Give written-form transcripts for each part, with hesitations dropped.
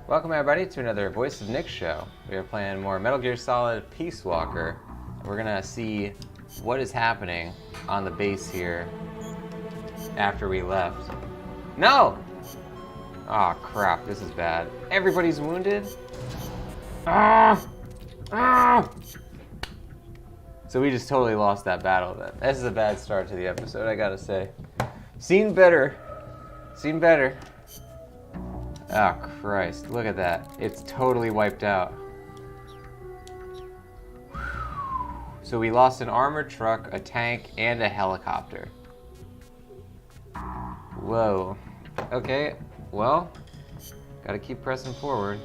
Welcome everybody to another Voice of Nick show. We are playing more Metal Gear Solid Peace Walker. We're gonna see what is happening on the base here after we left. No! Oh crap, this is bad. Everybody's wounded? Ah! Ah! So we just totally lost that battle then. This is a bad start to the episode, I gotta say. Seen better. Seen better. Oh Christ, look at that. It's totally wiped out. So we lost an armored truck, a tank, and a helicopter. Whoa. Okay, well, gotta keep pressing forward.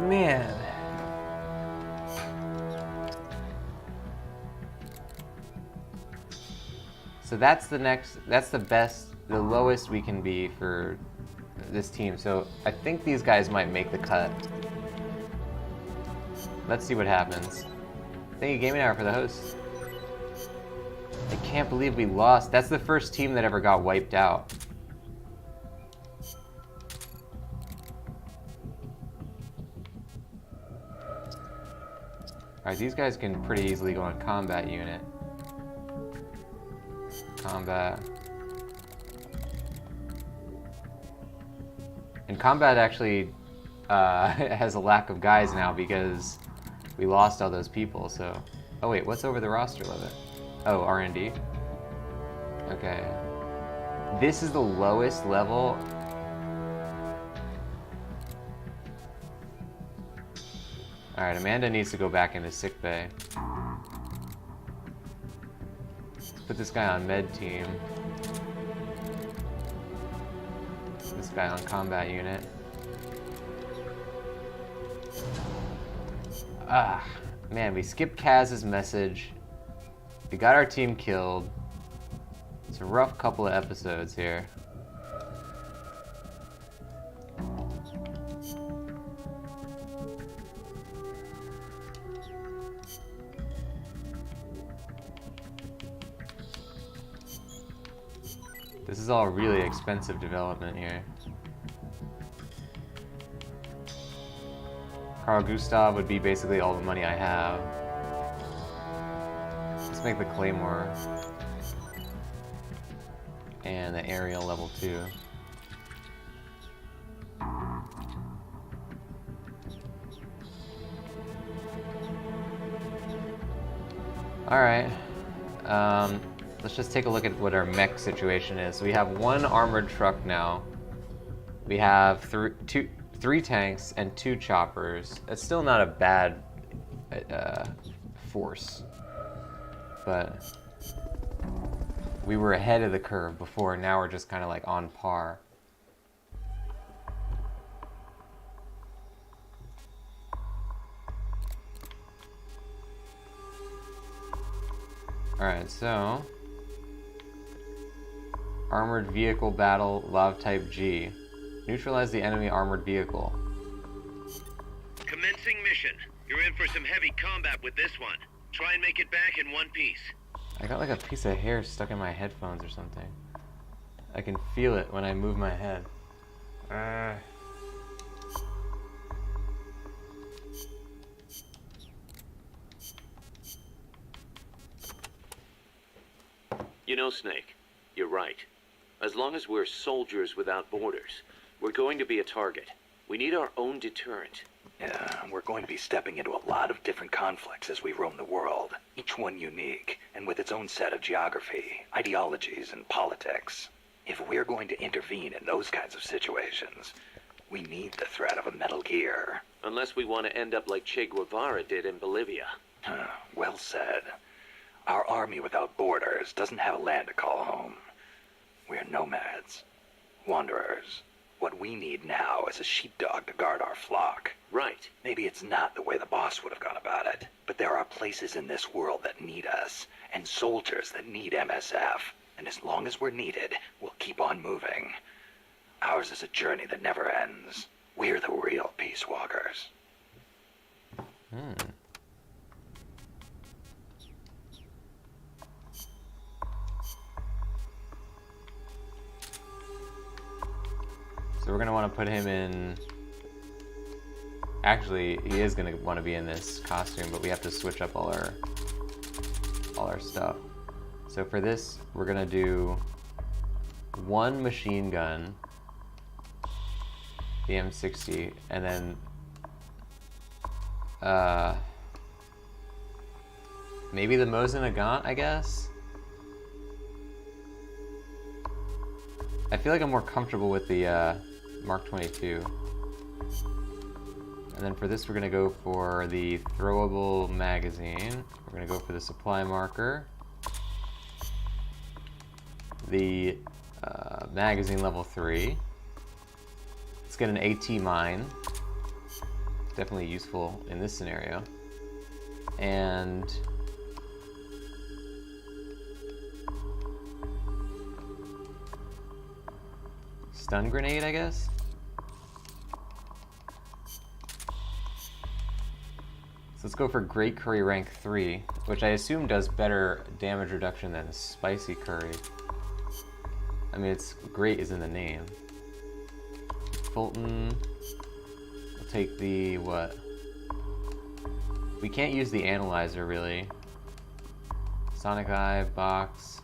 Man. So that's the lowest we can be for this team. So I think these guys might make the cut. Let's see what happens. Thank you, Gaming Hour, for the host. I can't believe we lost. That's the first team that ever got wiped out. Alright, these guys can pretty easily go on combat unit. Combat. And combat actually has a lack of guys now because we lost all those people, so... Oh wait, what's over the roster limit? Oh, R&D? Okay. This is the lowest level. Alright, Amanda needs to go back into sickbay. Let's put this guy on med team. This guy on combat unit. Ah, man, we skipped Kaz's message. We got our team killed. It's a rough couple of episodes here. This is all really expensive development here. Carl Gustav would be basically all the money I have. Let's make the Claymore. And the aerial level 2. Alright. Let's just take a look at what our mech situation is. So we have one armored truck now. We have three tanks and 2 choppers. It's still not a bad force, but we were ahead of the curve before. Now we're just kind of like on par. All right, so armored vehicle battle, Lav type G. Neutralize the enemy armored vehicle. Commencing mission. You're in for some heavy combat with this one. Try and make it back in one piece. I got like a piece of hair stuck in my headphones or something. I can feel it when I move my head. You know, Snake, you're right. As long as we're soldiers without borders, we're going to be a target. We need our own deterrent. Yeah, we're going to be stepping into a lot of different conflicts as we roam the world, each one unique, and with its own set of geography, ideologies, and politics. If we're going to intervene in those kinds of situations, we need the threat of a Metal Gear. Unless we want to end up like Che Guevara did in Bolivia. Well said. Our army without borders doesn't have a land to call home. We're nomads, wanderers. What we need now is a sheepdog to guard our flock. Right. Maybe it's not the way the boss would have gone about it, but there are places in this world that need us, and soldiers that need MSF. And as long as we're needed, we'll keep on moving. Ours is a journey that never ends. We're the real Peace Walkers. So we're gonna want to put him in. Actually, he is gonna want to be in this costume, but we have to switch up all our stuff. So for this, we're gonna do one machine gun, the M60, and then maybe the Mosin Nagant, I guess. I feel like I'm more comfortable with the Mark 22. And then for this, we're gonna go for the throwable magazine. We're gonna go for the supply marker, the magazine level 3. Let's get an AT mine. Definitely useful in this scenario. And stun grenade, I guess. So let's go for Great Curry rank 3, which I assume does better damage reduction than Spicy Curry. I mean, it's great is in the name. Fulton. We'll take the what? We can't use the analyzer really. Sonic Eye, box.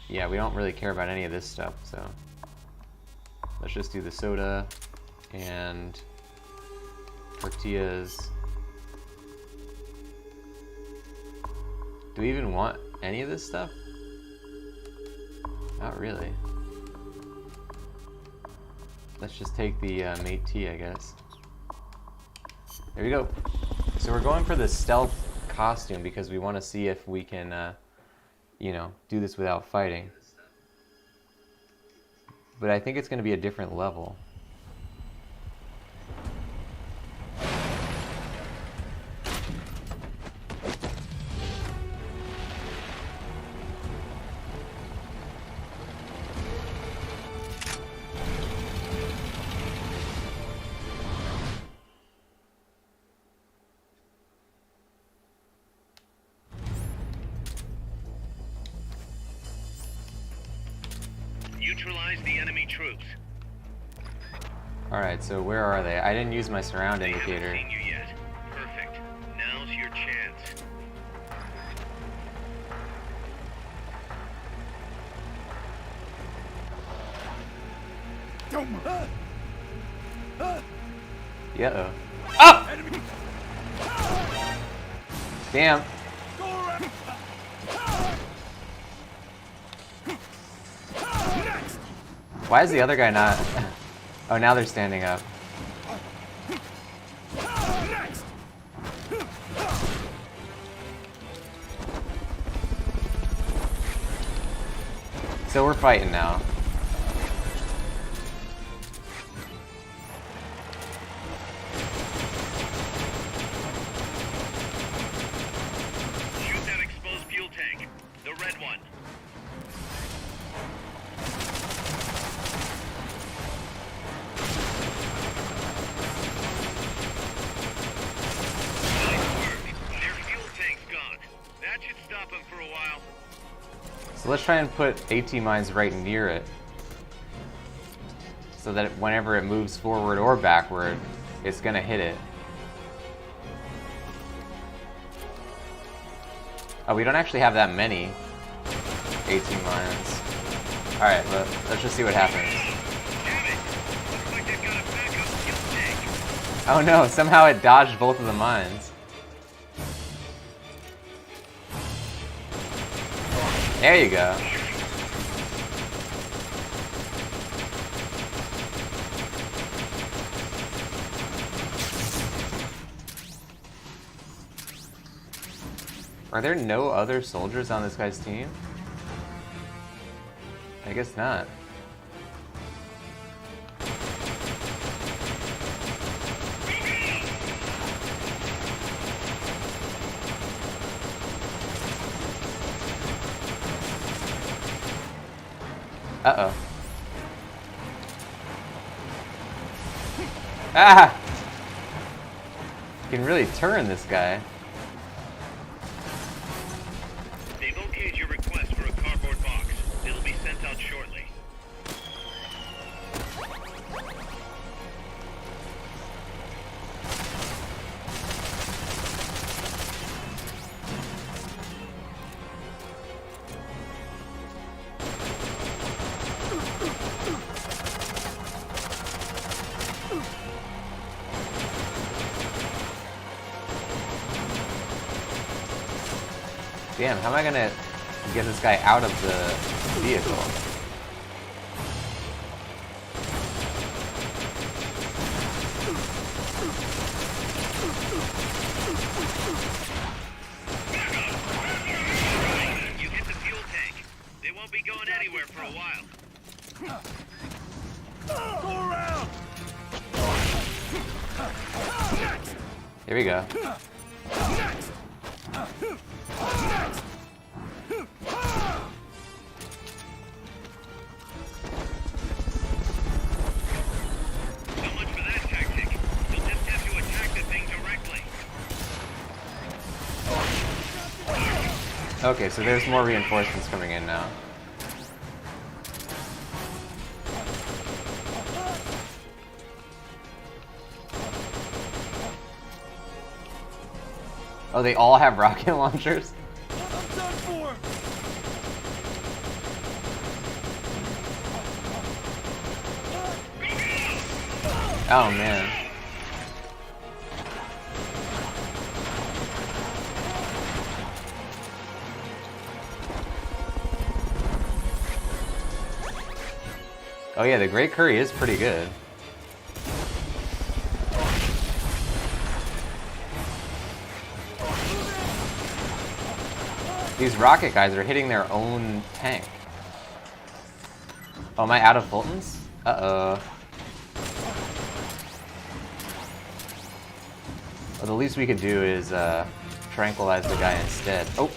Yeah, we don't really care about any of this stuff, so let's just do the soda and tortillas. Do we even want any of this stuff? Not really. Let's just take the mate T, I guess. There we go. So we're going for the stealth costume because we want to see if we can, you know, do this without fighting. But I think it's going to be a different level. Neutralize the enemy troops. Alright, so where are they? I didn't use my surround indicator. They haven't seen you yet. Perfect. Now's your chance. Yeah. Oh! Damn. Why is the other guy not? Oh, now they're standing up. So we're fighting now. Shoot that exposed fuel tank. The red one. For a while. So let's try and put AT mines right near it, so that whenever it moves forward or backward, it's gonna hit it. Oh, we don't actually have that many AT mines. Alright, let's just see what happens. Damn it. Looks like they've got a backup fuel tank. Oh no, somehow it dodged both of the mines. There you go. Are there no other soldiers on this guy's team? I guess not. Uh-oh. Ah! You can really turn this guy. They've okayed your request for a cardboard box. It'll be sent out shortly. Damn, how am I gonna get this guy out of the vehicle? You hit the fuel tank. They won't be going anywhere for a while. Go around! Here we go. So much for that tactic. You'll just have to attack the thing directly. Okay, so there's more reinforcements coming in now. Oh, they all have rocket launchers? I'm done for! Oh man. Oh yeah, the Great Curry is pretty good. These rocket guys are hitting their own tank. Oh, am I out of Fultons? Uh-oh. Well, the least we could do is tranquilize the guy instead. Oh!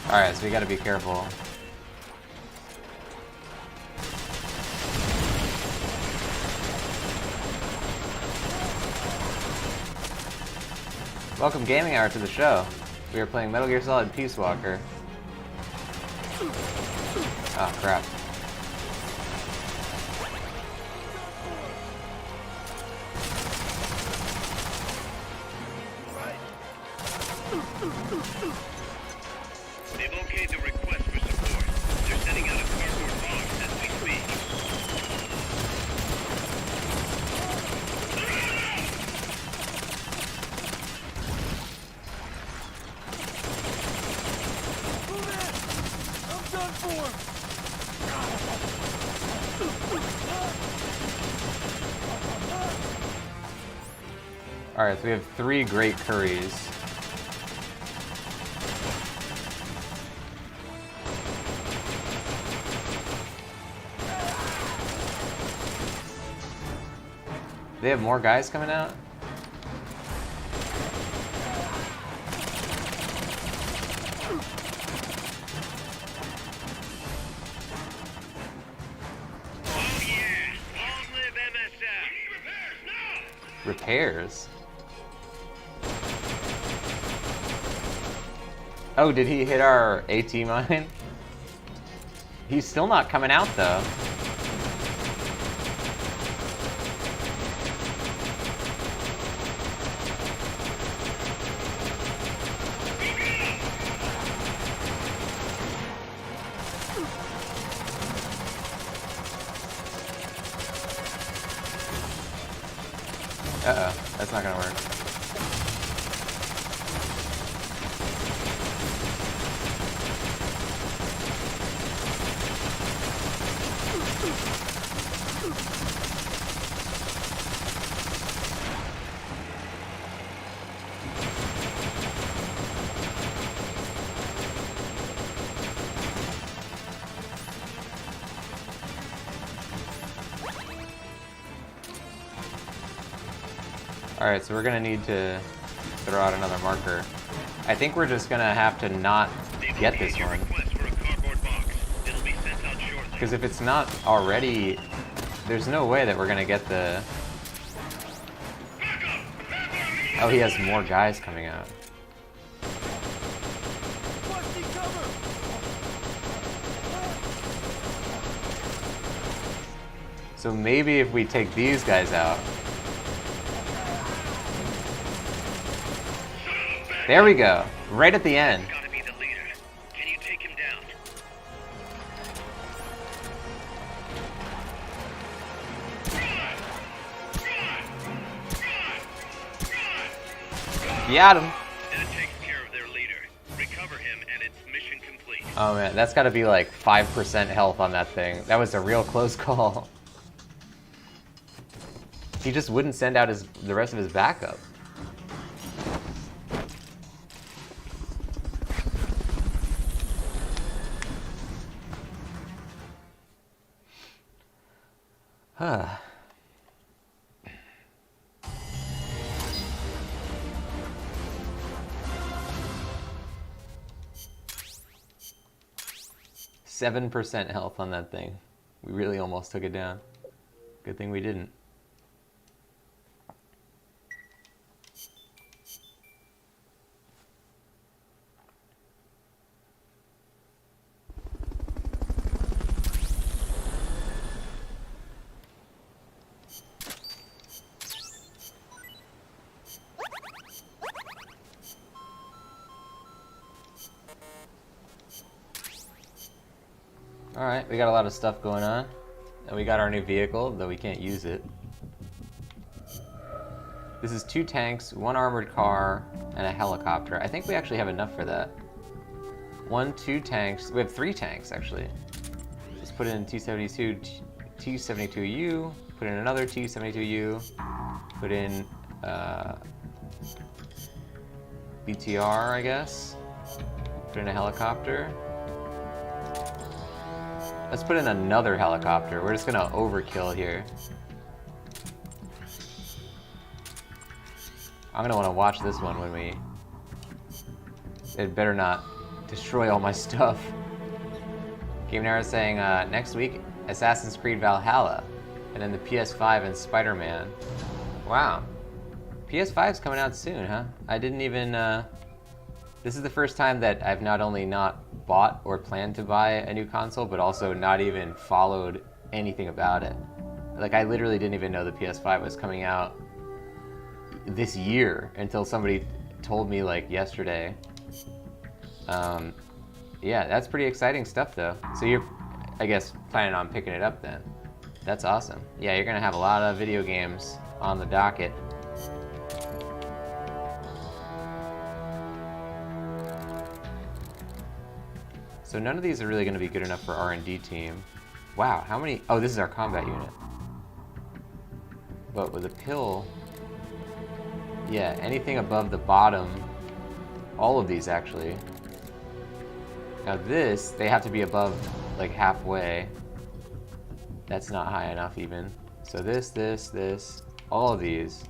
Alright, so we gotta be careful. Welcome Gaming Hour to the show. We are playing Metal Gear Solid Peace Walker. Oh crap. They've okayed the request for support. They're sending out a cardboard box as we speak. Move in! I'm done for! Alright, so we have 3 Great Curries. They have more guys coming out? Oh yeah! Long live MSF! We need repairs now! Repairs? Oh, did he hit our AT mine? He's still not coming out though. Uh-oh, that's not gonna work. Alright, so we're gonna need to throw out another marker. I think we're just gonna have to not They've get okayed this your one. request for a cardboard box. It'll be sent out shortly. Because if it's not already, there's no way that we're gonna get the... Oh, he has more guys coming out. Busty cover! So So maybe if we take these guys out. There we go. Right at the end. Gotta be the leader. Can you take him down? Got him. That takes care of their leader. Recover him and it's mission complete. Oh man, that's gotta be like 5% health on that thing. That was a real close call. He just wouldn't send out the rest of his backup. Huh. %7 health on that thing. We really almost took it down. Good thing we didn't. Alright, we got a lot of stuff going on. And we got our new vehicle, though we can't use it. This is 2 tanks, 1 armored car, and a helicopter. I think we actually have enough for that. 2 tanks. We have 3 tanks, actually. Let's put in T-72U, put in another T-72U, put in BTR, I guess. Put in a helicopter. Let's put in another helicopter. We're just gonna overkill here. I'm gonna wanna watch this one when we... It better not destroy all my stuff. Game Nara is saying, next week, Assassin's Creed Valhalla. And then the PS5 and Spider-Man. Wow. PS5's coming out soon, huh? I didn't even, This is the first time that I've not only not bought or planned to buy a new console, but also not even followed anything about it. Like, I literally didn't even know the PS5 was coming out this year until somebody told me, like, yesterday. Yeah, that's pretty exciting stuff, though. So you're, I guess, planning on picking it up then. That's awesome. Yeah, you're gonna have a lot of video games on the docket. So none of these are really going to be good enough for R&D team. Wow, how many? Oh, this is our combat unit. But with a pill, yeah, anything above the bottom, all of these actually. Now this, they have to be above like halfway. That's not high enough even. So this, all of these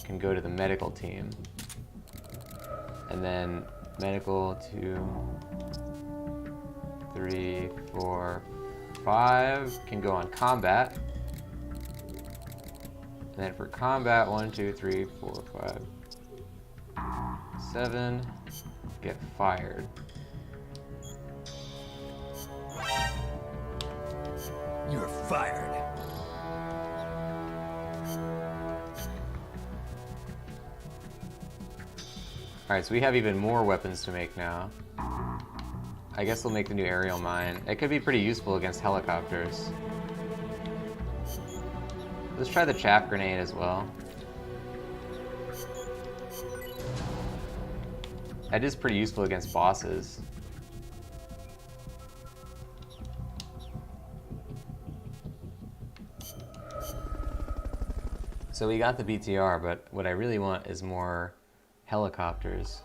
can go to the medical team. And then medical to 3, 4, 5 can go on combat. And then for combat, 1, 2, 3, 4, 5, 7 get fired. You're fired. Alright, so we have even more weapons to make now. I guess we'll make the new aerial mine. It could be pretty useful against helicopters. Let's try the chaff grenade as well. That is pretty useful against bosses. So we got the BTR, but what I really want is more helicopters.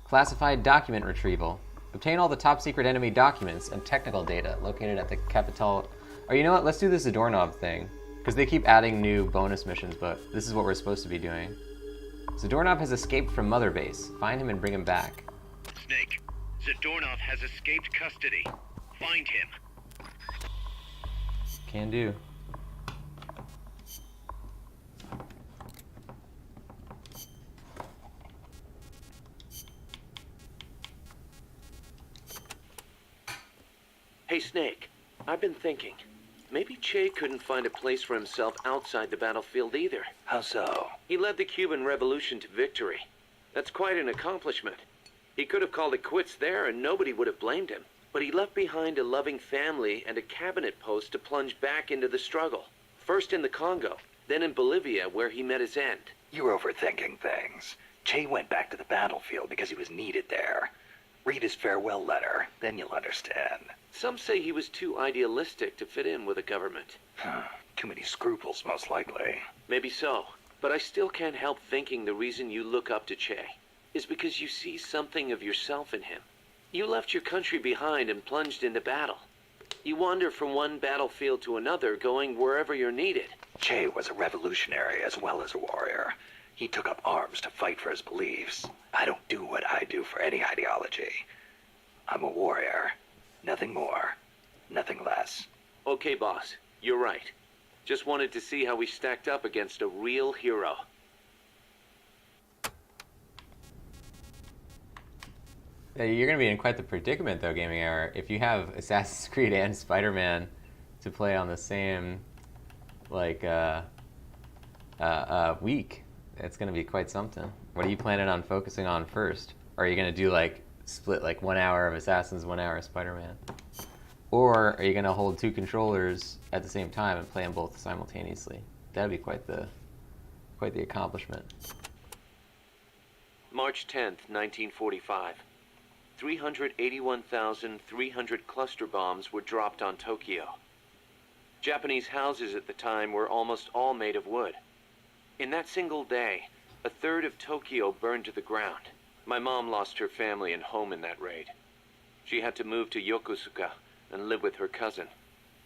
Classified document retrieval. Obtain all the top secret enemy documents and technical data located at the capital. Or you know what, let's do this ZADORNOV thing. Because they keep adding new bonus missions, but this is what we're supposed to be doing. ZADORNOV has escaped from Mother Base. Find him and bring him back. Snake, ZADORNOV has escaped custody. Find him. Can do. Hey, Snake. I've been thinking. Maybe Che couldn't find a place for himself outside the battlefield either. How so? He led the Cuban Revolution to victory. That's quite an accomplishment. He could have called it quits there and nobody would have blamed him. But he left behind a loving family and a cabinet post to plunge back into the struggle. First in the Congo, then in Bolivia where he met his end. You're overthinking things. Che went back to the battlefield because he was needed there. Read his farewell letter, then you'll understand. Some say he was too idealistic to fit in with the government. Too many scruples, most likely. Maybe so, but I still can't help thinking the reason you look up to Che is because you see something of yourself in him. You left your country behind and plunged into battle. You wander from one battlefield to another, going wherever you're needed. Che was a revolutionary as well as a warrior. He took up arms to fight for his beliefs. I don't do what I do for any ideology. I'm a warrior. Nothing more. Nothing less. Okay, boss. You're right. Just wanted to see how we stacked up against a real hero. You're going to be in quite the predicament, though, Gaming Hour, if you have Assassin's Creed and Spider-Man to play on the same, like, week. It's going to be quite something. What are you planning on focusing on first? Or are you going to do, like, split, like, 1 hour of Assassins, 1 hour of Spider-Man? Or are you going to hold two controllers at the same time and play them both simultaneously? That'd be quite the accomplishment. March 10th, 1945. 381,300 cluster bombs were dropped on Tokyo. Japanese houses at the time were almost all made of wood. In that single day, a third of Tokyo burned to the ground. My mom lost her family and home in that raid. She had to move to Yokosuka and live with her cousin.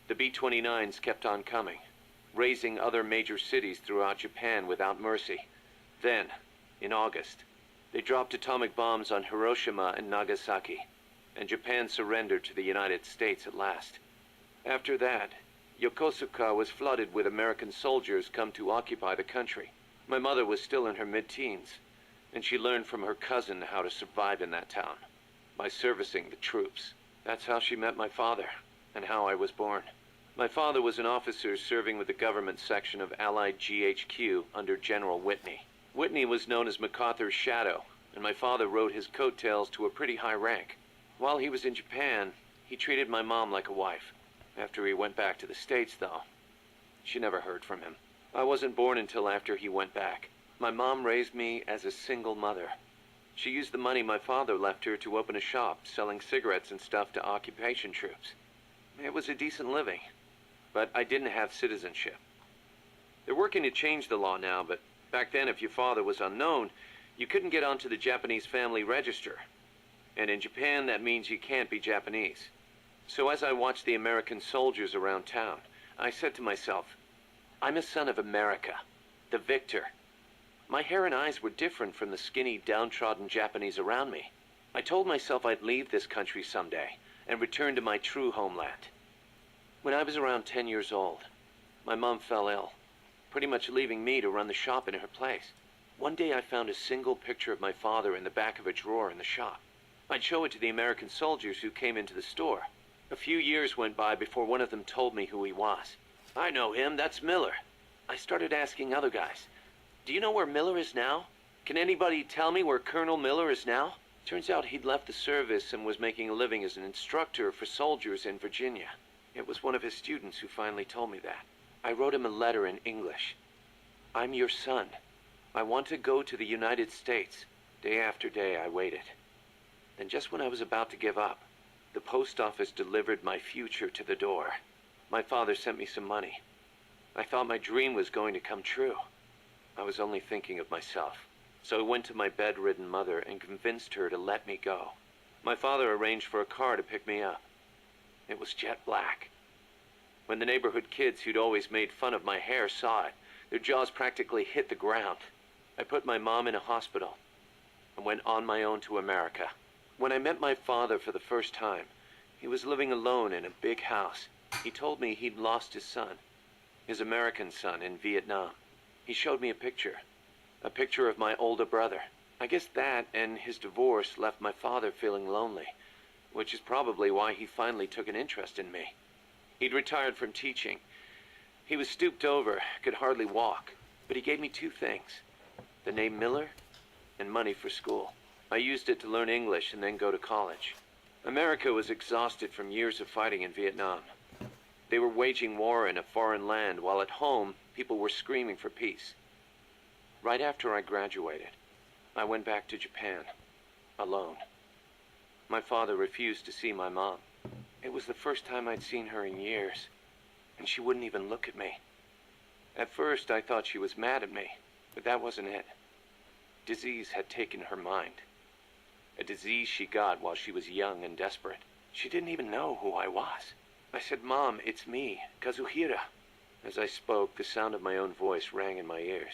The B-29s kept on coming, razing other major cities throughout Japan without mercy. Then, in August, they dropped atomic bombs on Hiroshima and Nagasaki, and Japan surrendered to the United States at last. After that, Yokosuka was flooded with American soldiers come to occupy the country. My mother was still in her mid-teens, and she learned from her cousin how to survive in that town, by servicing the troops. That's how she met my father, and how I was born. My father was an officer serving with the government section of Allied GHQ under General Whitney. Whitney was known as MacArthur's shadow, and my father rode his coattails to a pretty high rank. While he was in Japan, he treated my mom like a wife. After he went back to the States, though, she never heard from him. I wasn't born until after he went back. My mom raised me as a single mother. She used the money my father left her to open a shop selling cigarettes and stuff to occupation troops. It was a decent living, but I didn't have citizenship. They're working to change the law now, but back then if your father was unknown, you couldn't get onto the Japanese family register. And in Japan, that means you can't be Japanese. So as I watched the American soldiers around town, I said to myself, I'm a son of America, the victor. My hair and eyes were different from the skinny, downtrodden Japanese around me. I told myself I'd leave this country someday and return to my true homeland. When I was around 10 years old, my mom fell ill, pretty much leaving me to run the shop in her place. One day I found a single picture of my father in the back of a drawer in the shop. I'd show it to the American soldiers who came into the store. A few years went by before one of them told me who he was. I know him, that's Miller. I started asking other guys, do you know where Miller is now? Can anybody tell me where Colonel Miller is now? Turns out he'd left the service and was making a living as an instructor for soldiers in Virginia. It was one of his students who finally told me that. I wrote him a letter in English. I'm your son. I want to go to the United States. Day after day I waited. Then just when I was about to give up, the post office delivered my future to the door. My father sent me some money. I thought my dream was going to come true. I was only thinking of myself. So I went to my bedridden mother and convinced her to let me go. My father arranged for a car to pick me up. It was jet black. When the neighborhood kids who'd always made fun of my hair saw it, their jaws practically hit the ground. I put my mom in a hospital and went on my own to America. When I met my father for the first time, he was living alone in a big house. He told me he'd lost his son, his American son, in Vietnam. He showed me a picture of my older brother. I guess that and his divorce left my father feeling lonely, which is probably why he finally took an interest in me. He'd retired from teaching. He was stooped over, could hardly walk, but he gave me two things. The name Miller and money for school. I used it to learn English and then go to college. America was exhausted from years of fighting in Vietnam. They were waging war in a foreign land, while at home, people were screaming for peace. Right after I graduated, I went back to Japan, alone. My father refused to see my mom. It was the first time I'd seen her in years, and she wouldn't even look at me. At first, I thought she was mad at me, but that wasn't it. Disease had taken her mind. A disease she got while she was young and desperate. She didn't even know who I was. I said, "Mom, it's me, Kazuhira." As I spoke, the sound of my own voice rang in my ears.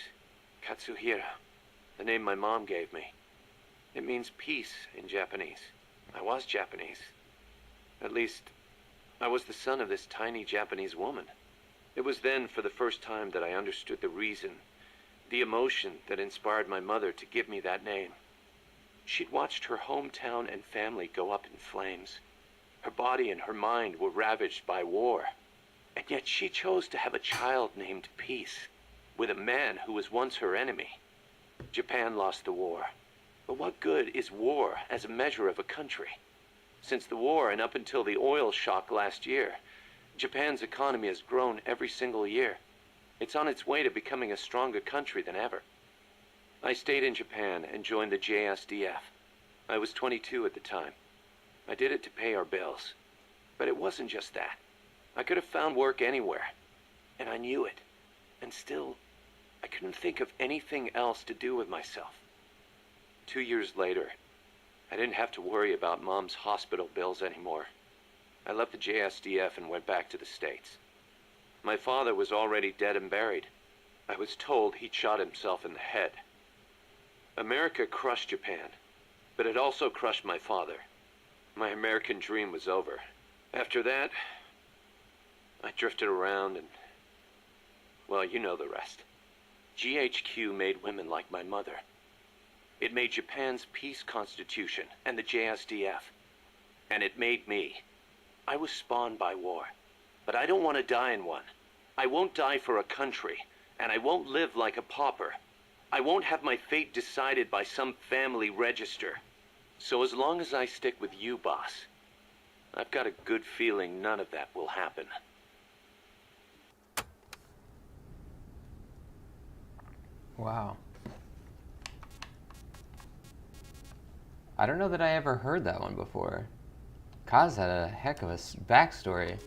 Katsuhira, the name my mom gave me. It means peace in Japanese. I was Japanese. At least, I was the son of this tiny Japanese woman. It was then, for the first time, that I understood the reason, the emotion that inspired my mother to give me that name. She'd watched her hometown and family go up in flames. Her body and her mind were ravaged by war. And yet she chose to have a child named Peace, with a man who was once her enemy. Japan lost the war. But what good is war as a measure of a country? Since the war and up until the oil shock last year, Japan's economy has grown every single year. It's on its way to becoming a stronger country than ever. I stayed in Japan and joined the JSDF. I was 22 at the time. I did it to pay our bills. But it wasn't just that. I could have found work anywhere. And I knew it. And still, I couldn't think of anything else to do with myself. 2 years later, I didn't have to worry about Mom's hospital bills anymore. I left the JSDF and went back to the States. My father was already dead and buried. I was told he'd shot himself in the head. America crushed Japan, but it also crushed my father. My American dream was over. After that, I drifted around and, well, you know the rest. GHQ made women like my mother. It made Japan's peace constitution and the JSDF. And it made me. I was spawned by war, but I don't want to die in one. I won't die for a country, and I won't live like a pauper. I won't have my fate decided by some family register. So as long as I stick with you, boss, I've got a good feeling none of that will happen. Wow. I don't know that I ever heard that one before. Kaz had a heck of a backstory.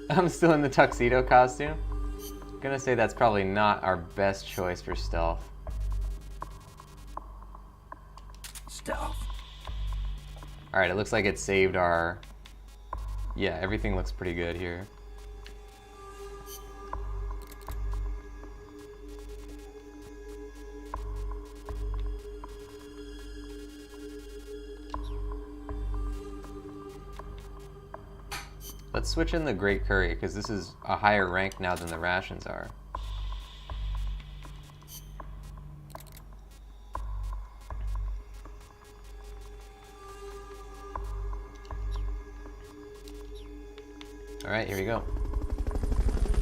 I'm still in the tuxedo costume. Gonna say that's probably not our best choice for stealth. Stealth. Alright, it looks like it saved our... Yeah, everything looks pretty good here. Let's switch in the Great Curry, because this is a higher rank now than the rations are. Alright, here we go.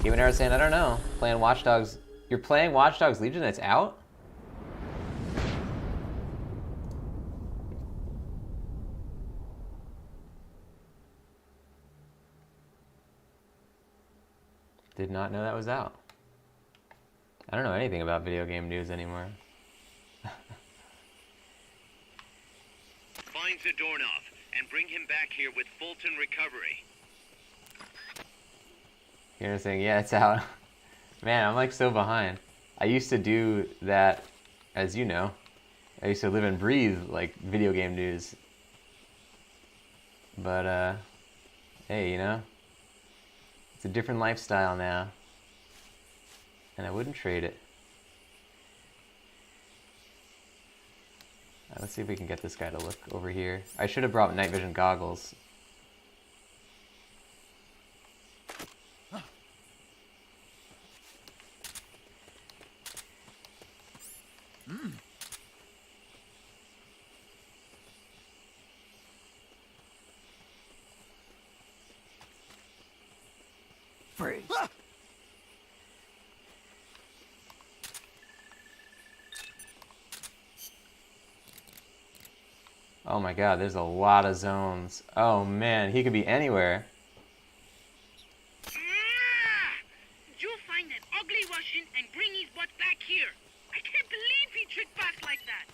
Even Arrow saying, I don't know. Playing Watch Dogs. You're playing Watch Dogs Legion? It's out? Did not know that was out. I don't know anything about video game news anymore. Find ZADORNOV and bring him back here with Fulton recovery. You're saying, yeah, it's out. Man, I'm like so behind. I used to do that, as you know. I used to live and breathe like video game news. But, hey, you know, it's a different lifestyle now. And I wouldn't trade it. Let's see if we can get this guy to look over here. I should have brought night vision goggles. Freeze. Oh my god, there's a lot of zones. Oh man, he could be anywhere. You'll find that ugly Russian and bring his butt back here. I can't believe he tricked back like that.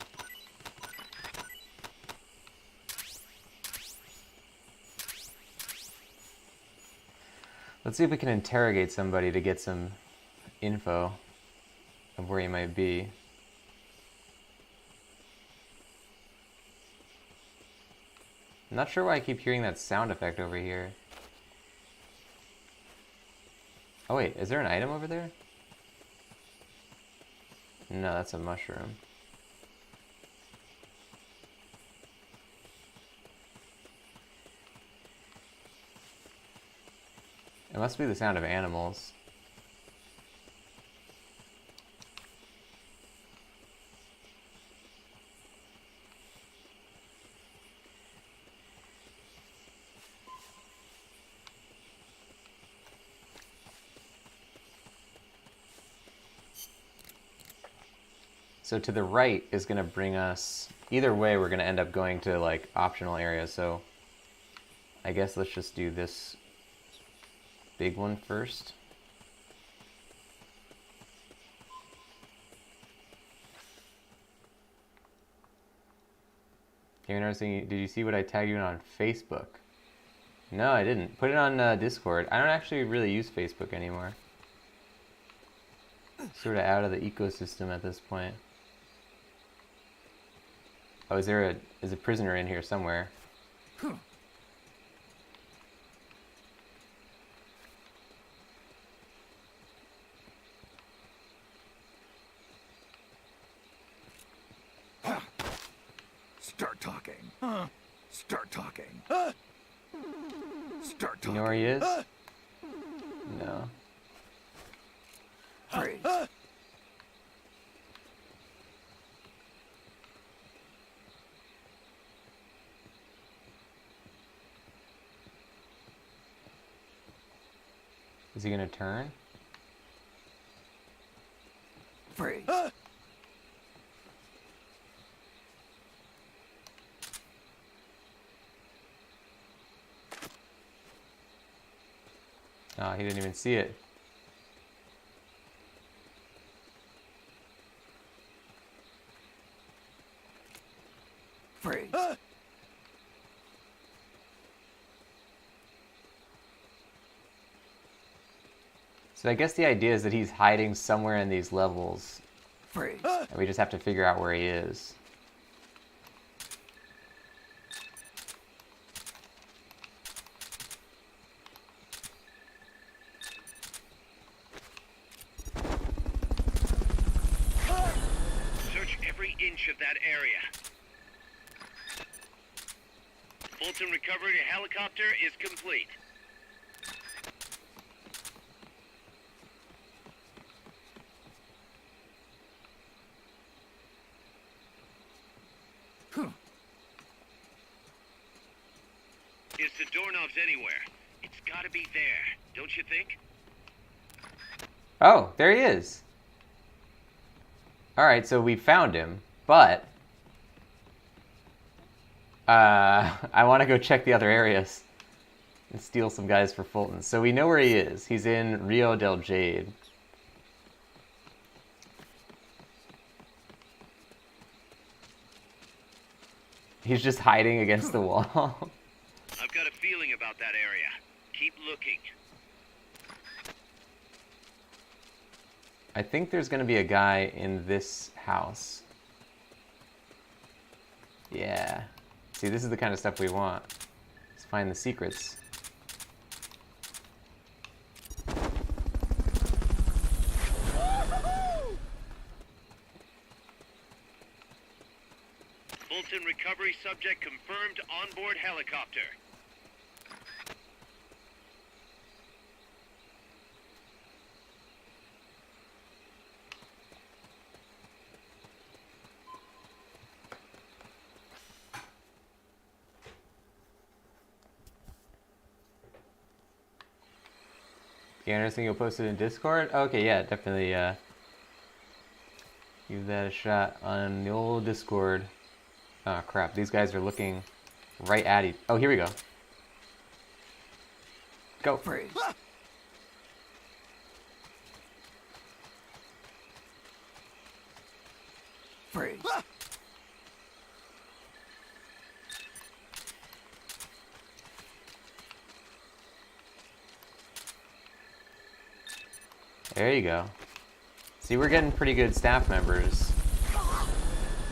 Let's see if we can interrogate somebody to get some info of where he might be. I'm not sure why I keep hearing that sound effect over here. Oh wait, is there an item over there? No, that's a mushroom. It must be the sound of animals. So to the right is going to bring us, either way we're going to end up going to like optional areas, so I guess let's just do this big one first. You're noticing, did you see what I tagged you in on Facebook? No, I didn't. Put it on Discord. I don't actually really use Facebook anymore. Sort of out of the ecosystem at this point. Oh, is a prisoner in here somewhere? Start talking. Start talking. Start Do you talking. know where he is? No. Freeze. Is he gonna turn? Freeze. Oh, he didn't even see it. Freeze. So I guess the idea is that he's hiding somewhere in these levels, Freeze. and we just have to figure out where he is. Search every inch of that area. Fulton recovery helicopter is complete. Is ZADORNOV's anywhere? It's gotta be there, don't you think? Oh, there he is. Alright, so we found him, but I want to go check the other areas and steal some guys for Fulton. So we know where he is. He's in Rio del Jade. He's just hiding against the wall. I've got a feeling about that area. Keep looking. I think there's going to be a guy in this house. Yeah. See, this is the kind of stuff we want. Let's find the secrets. Fulton recovery subject confirmed onboard helicopter. You interesting? You'll post it in Discord? Okay, yeah, definitely give that a shot on the old Discord. Oh crap, these guys are looking right at you. Oh, here we go. Go. Freeze. Freeze. There you go. See, we're getting pretty good staff members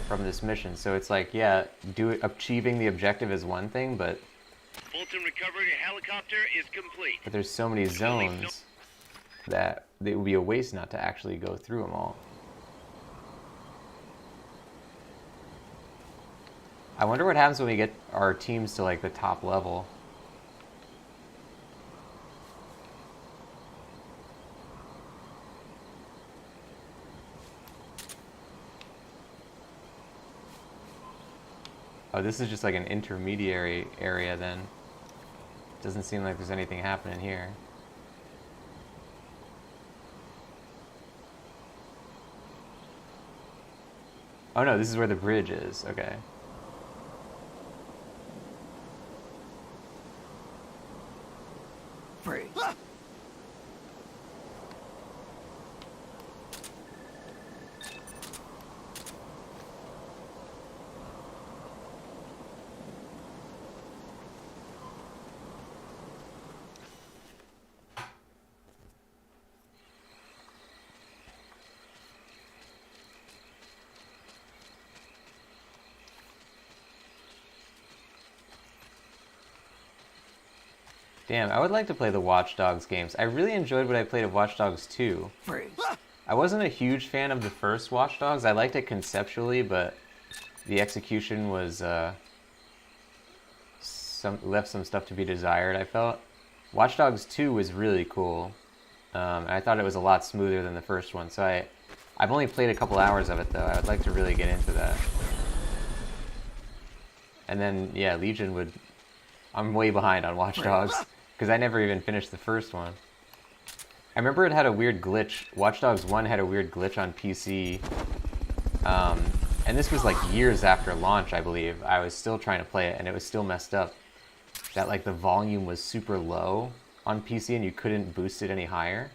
from this mission. So it's like, yeah, achieving the objective is one thing, but Fulton recovery helicopter is complete. there's so many zones that it would be a waste not to actually go through them all. I wonder what happens when we get our teams to like the top level. Oh, this is just like an intermediary area then. Doesn't seem like there's anything happening here. Oh no, this is where the bridge is. Okay. Freeze. Damn, I would like to play the Watch Dogs games. I really enjoyed what I played of Watch Dogs 2. Freeze. I wasn't a huge fan of the first Watch Dogs. I liked it conceptually, but the execution was left some stuff to be desired, I felt. Watch Dogs 2 was really cool. And I thought it was a lot smoother than the first one. So I've only played a couple hours of it, though. I would like to really get into that. And then, yeah, Legion would... I'm way behind on Watch Dogs, because I never even finished the first one. I remember it had a weird glitch. Watch Dogs 1 had a weird glitch on PC. And this was like years after launch, I believe. I was still trying to play it, and it was still messed up. That like the volume was super low on PC, and you couldn't boost it any higher.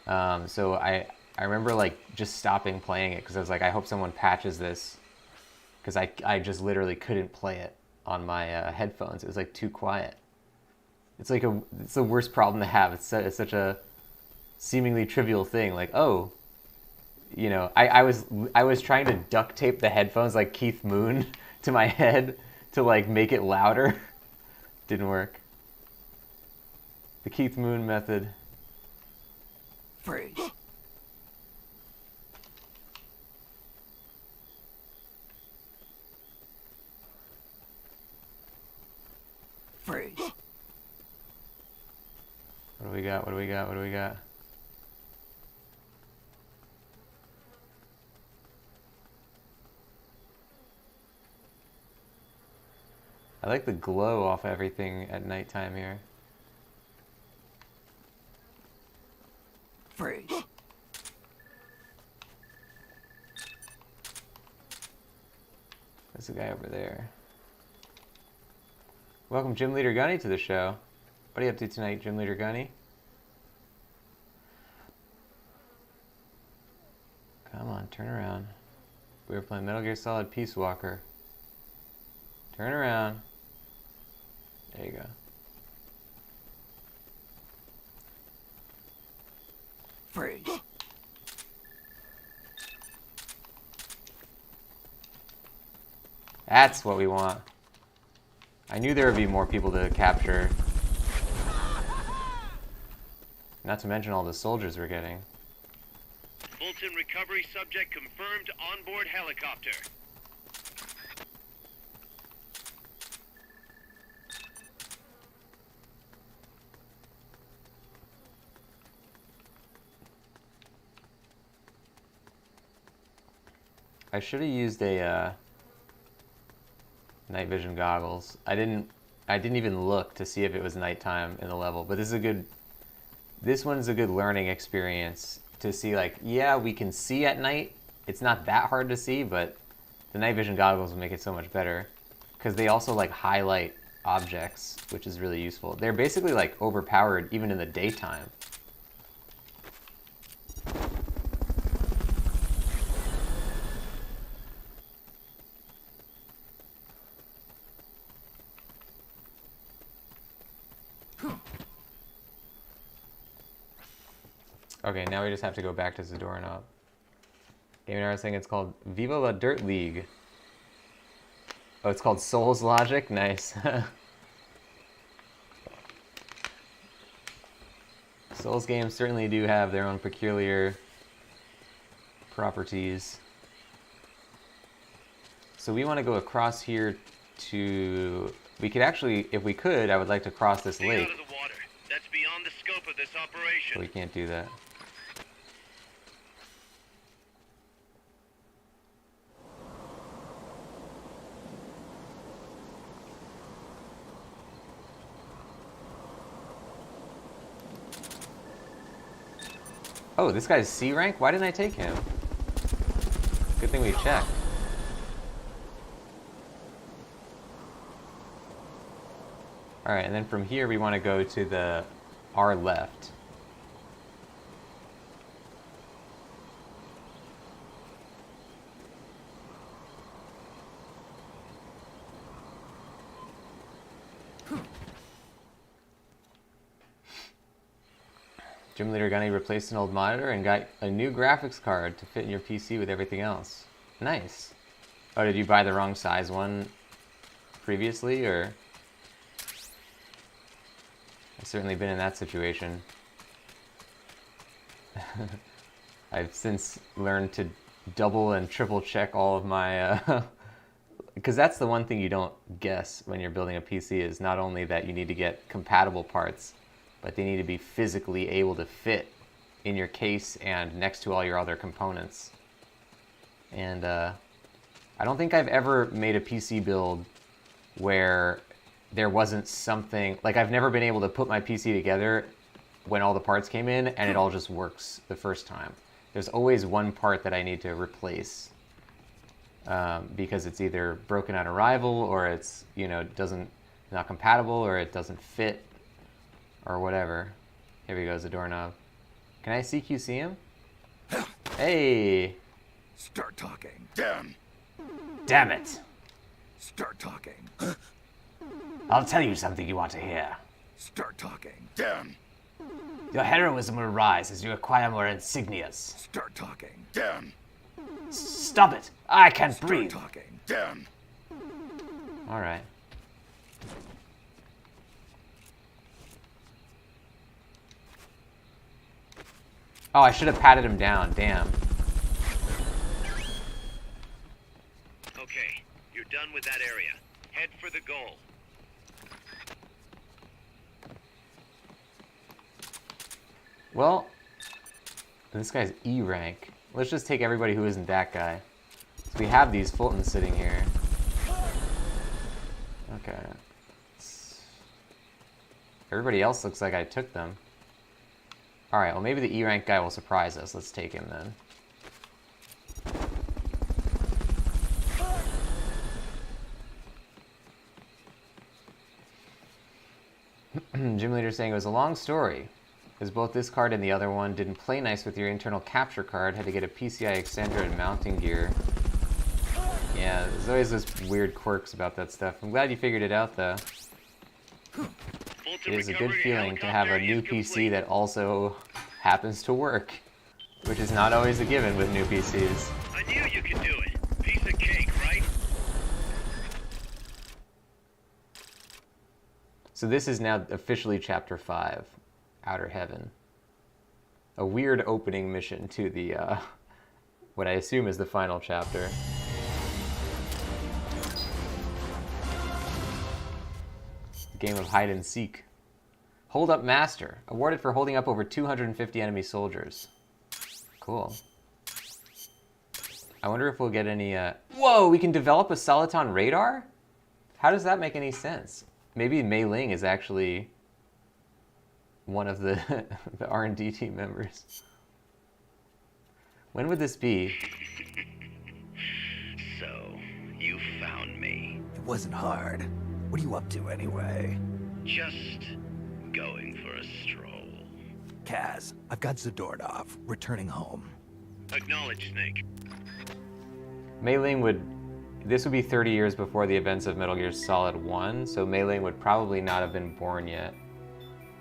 So I remember like just stopping playing it, because I was like, I hope someone patches this. Because I just literally couldn't play it on my headphones. It was like too quiet. It's like it's the worst problem to have. It's such a seemingly trivial thing. Like, oh, you know, I was trying to duct tape the headphones like Keith Moon to my head to like make it louder. Didn't work. The Keith Moon method. Freeze. Freeze. What do we got? What do we got? What do we got? I like the glow off everything at nighttime here. Freeze. There's a guy over there. Welcome Gym Leader Gunny to the show. What are you up to tonight, Gym Leader Gunny? Come on, turn around. We were playing Metal Gear Solid Peace Walker. Turn around. There you go. Freeze. That's what we want. I knew there would be more people to capture. Not to mention all the soldiers we're getting. Fulton recovery subject confirmed onboard helicopter. I should have used a night vision goggles. I didn't even look to see if it was nighttime in the level, but this is a this one's a good learning experience to see, like, yeah, we can see at night. It's not that hard to see, but the night vision goggles will make it so much better. Because they also, like, highlight objects, which is really useful. They're basically, like, overpowered even in the daytime. Okay, now we just have to go back to ZADORNOV. Game was saying it's called Viva la Dirt League. Oh, it's called Souls Logic? Nice. Souls games certainly do have their own peculiar properties. So we want to go across here to... We could actually, if we could, I would like to cross this Stay lake. out of the water. That's beyond the scope of this operation. But we can't do that. Oh, this guy's C rank? Why didn't I take him? Good thing we checked. Alright, and then from here we want to go to the our left. Gym Leader Gunny replaced an old monitor and got a new graphics card to fit in your PC with everything else. Nice. Oh, did you buy the wrong size one previously, or? I've certainly been in that situation. I've since learned to double and triple check all of my... because that's the one thing you don't guess when you're building a PC, is not only that you need to get compatible parts, but they need to be physically able to fit in your case and next to all your other components. And I don't think I've ever made a PC build where there wasn't something... Like, I've never been able to put my PC together when all the parts came in and it all just works the first time. There's always one part that I need to replace because it's either broken on arrival, or it's, you know, not compatible, or it doesn't fit, or whatever. Here we go, ZADORNOV. Can I CQC him? Hey! Start talking. Damn it! Start talking. I'll tell you something you want to hear. Start talking. Your heroism will rise as you acquire more insignias. Start talking. Stop it! I can't Start breathe! talking. Alright. Oh, I should have patted him down, damn. Okay, you're done with that area. Head for the goal. Well, this guy's E rank. Let's just take everybody who isn't that guy. So we have these Fultons sitting here. Okay. Everybody else looks like I took them. Alright, well maybe the E rank guy will surprise us. Let's take him then. Gym Leader saying it was a long story, because both this card and the other one didn't play nice with your internal capture card. Had to get a PCI extender and mounting gear. Yeah, there's always those weird quirks about that stuff. I'm glad you figured it out, though. It is a good feeling to have a new PC that also happens to work, which is not always a given with new PCs. I knew you could do it. Piece of cake, right? So this is now officially Chapter 5, Outer Heaven. A weird opening mission to the, what I assume is the final chapter. Game of hide and seek. Hold up master. Awarded for holding up over 250 enemy soldiers. Cool. I wonder if we'll get any, Whoa, we can develop a Soliton radar? How does that make any sense? Maybe Mei Ling is actually one of the the R&D team members. When would this be? So, you found me. It wasn't hard. What are you up to anyway? Just going for a stroll. Kaz, I've got ZADORNOV returning home. Acknowledge, Snake. Mei Ling would... This would be 30 years before the events of Metal Gear Solid 1, so Mei Ling would probably not have been born yet.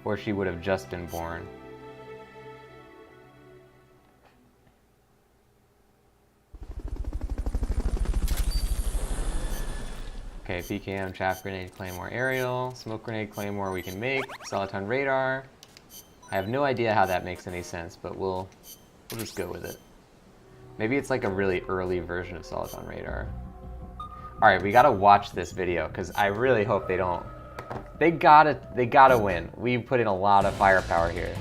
Or she would have just been born. Okay, PKM, chaff grenade, claymore, aerial, smoke grenade, claymore we can make, soliton radar. I have no idea how that makes any sense, but we'll just go with it. Maybe it's like a really early version of soliton radar. Alright, we gotta watch this video, because I really hope they don't. They gotta win. We put in a lot of firepower here.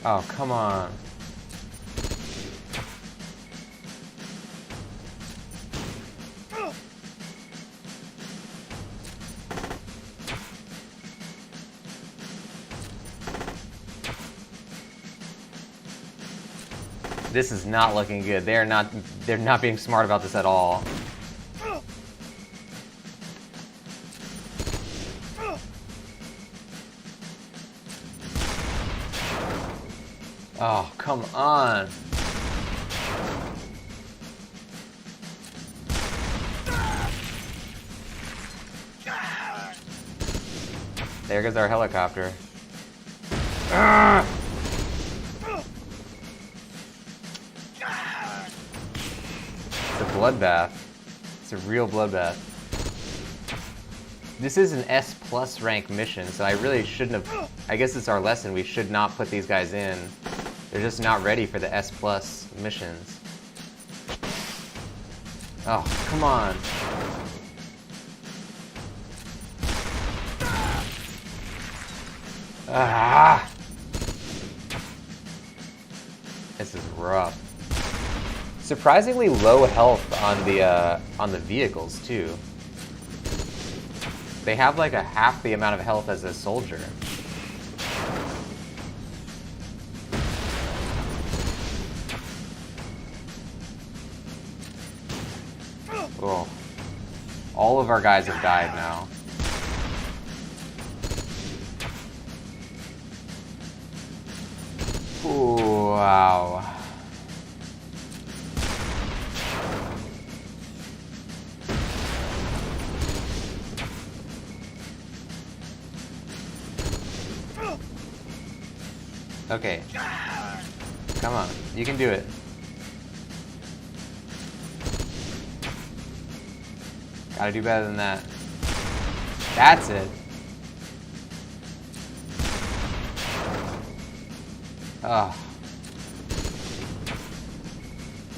Oh, come on. This is not looking good. They're not being smart about this at all. Oh, come on. There goes our helicopter. It's a bloodbath. It's a real bloodbath. This is an S+ rank mission, so I really shouldn't have... I guess it's our lesson. We should not put these guys in. They're just not ready for the S+ missions. Oh, come on. Ah! This is rough. Surprisingly low health on the vehicles too. They have like a half the amount of health as a soldier. Oh. All of our guys have died now. Ooh, wow. Okay. Come on. You can do it. Gotta do better than that. That's it. Oh.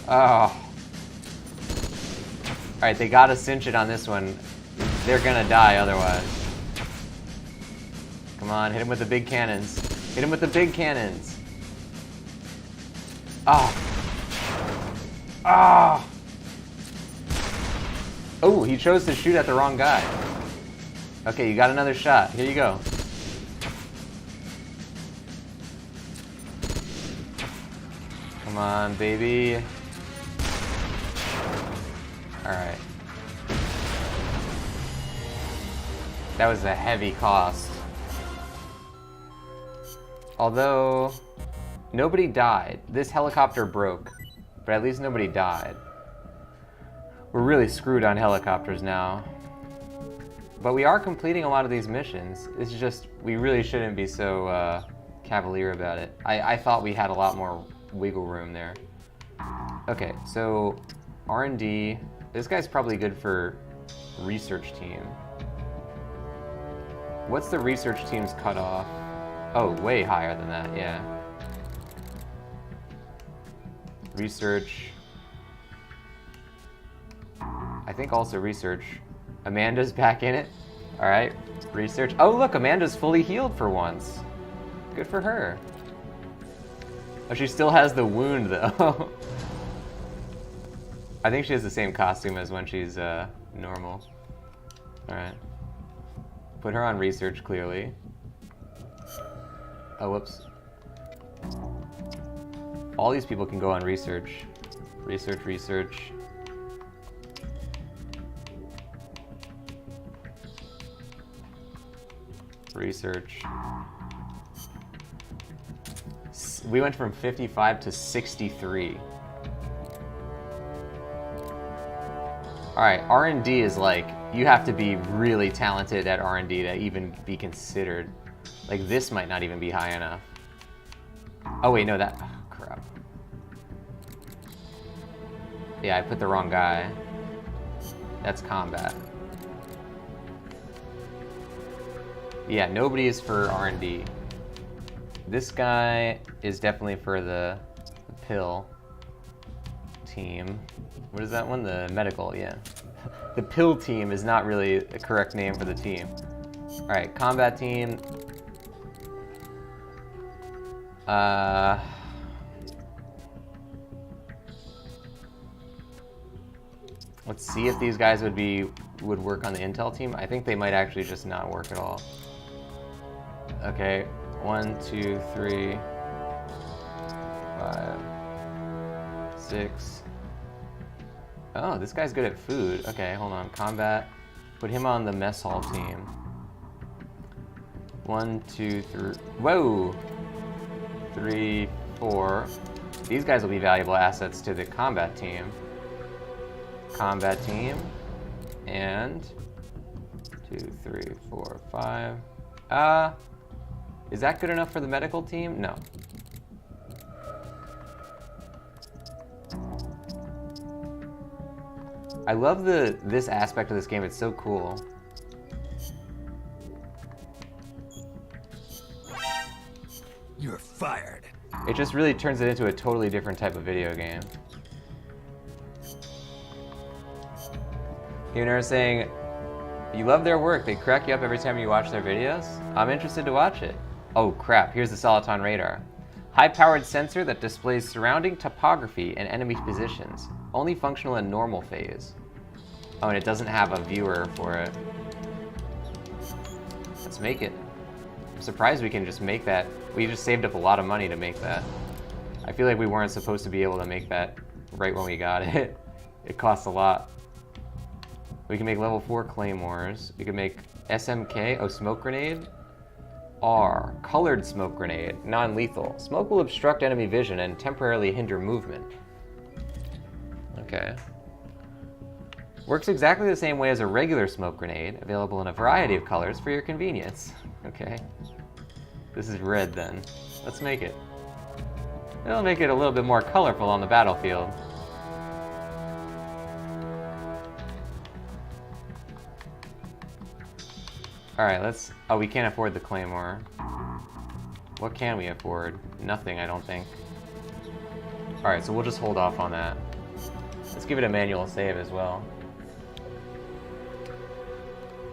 Oh. Alright, they gotta cinch it on this one. They're gonna die otherwise. Come on, hit him with the big cannons. Hit him with the big cannons. Oh. Oh. Oh, he chose to shoot at the wrong guy. Okay, you got another shot. Here you go. Come on, baby. Alright. That was a heavy cost. Although, nobody died. This helicopter broke, but at least nobody died. We're really screwed on helicopters now. But we are completing a lot of these missions. It's just, we really shouldn't be so cavalier about it. I thought we had a lot more wiggle room there. Okay, so R&D. This guy's probably good for research team. What's the research team's cutoff? Oh, way higher than that, yeah. Research. I think also research. Amanda's back in it. Alright, research. Oh look, Amanda's fully healed for once. Good for her. Oh, she still has the wound, though. I think she has the same costume as when she's normal. Alright. Put her on research, clearly. Oh, whoops. All these people can go on research. Research, research. Research. We went from 55 to 63. Alright, R&D is like, you have to be really talented at R&D to even be considered. Like, this might not even be high enough. Oh wait, no, that... Oh, crap. Yeah, I put the wrong guy. That's combat. Yeah, nobody is for R&D. This guy is definitely for the pill team. What is that one? The medical, yeah. The pill team is not really the correct name for the team. Alright, combat team. Let's see if these guys would work on the intel team. I think they might actually just not work at all. Okay, 1, 2, 3, 5, 6. Oh, this guy's good at food. Okay, hold on. Combat. Put him on the mess hall team. 1, 2, 3. Whoa! 3, 4. These guys will be valuable assets to the combat team. Combat team. And 2, 3, 4, 5. Is that good enough for the medical team? No. I love this aspect of this game. It's so cool. You're fired. It just really turns it into a totally different type of video game. You know, saying you love their work. They crack you up every time you watch their videos. I'm interested to watch it. Oh crap, here's the Soliton radar. High-powered sensor that displays surrounding topography and enemy positions. Only functional in normal phase. Oh, and it doesn't have a viewer for it. Let's make it. I'm surprised we can just make that. We just saved up a lot of money to make that. I feel like we weren't supposed to be able to make that right when we got it. It costs a lot. We can make level 4 claymores. We can make SMK, oh, smoke grenade. R, colored smoke grenade, non-lethal. Smoke will obstruct enemy vision and temporarily hinder movement. Okay. Works exactly the same way as a regular smoke grenade, available in a variety of colors for your convenience. Okay. This is red then. Let's make it. It'll make it a little bit more colorful on the battlefield. Alright, let's... Oh, we can't afford the claymore. What can we afford? Nothing, I don't think. Alright, so we'll just hold off on that. Let's give it a manual save as well.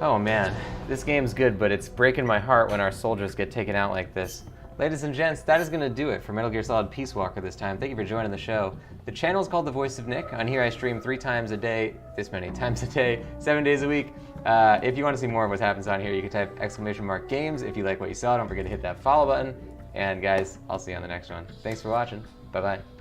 Oh man, this game's good, but it's breaking my heart when our soldiers get taken out like this. Ladies and gents, that is going to do it for Metal Gear Solid Peace Walker this time. Thank you for joining the show. The channel is called The Voice of Nick. On here I stream 3 times a day, this many times a day, 7 days a week. If you want to see more of what happens on here, you can type !games. If you like what you saw, don't forget to hit that follow button. And guys, I'll see you on the next one. Thanks for watching. Bye-bye.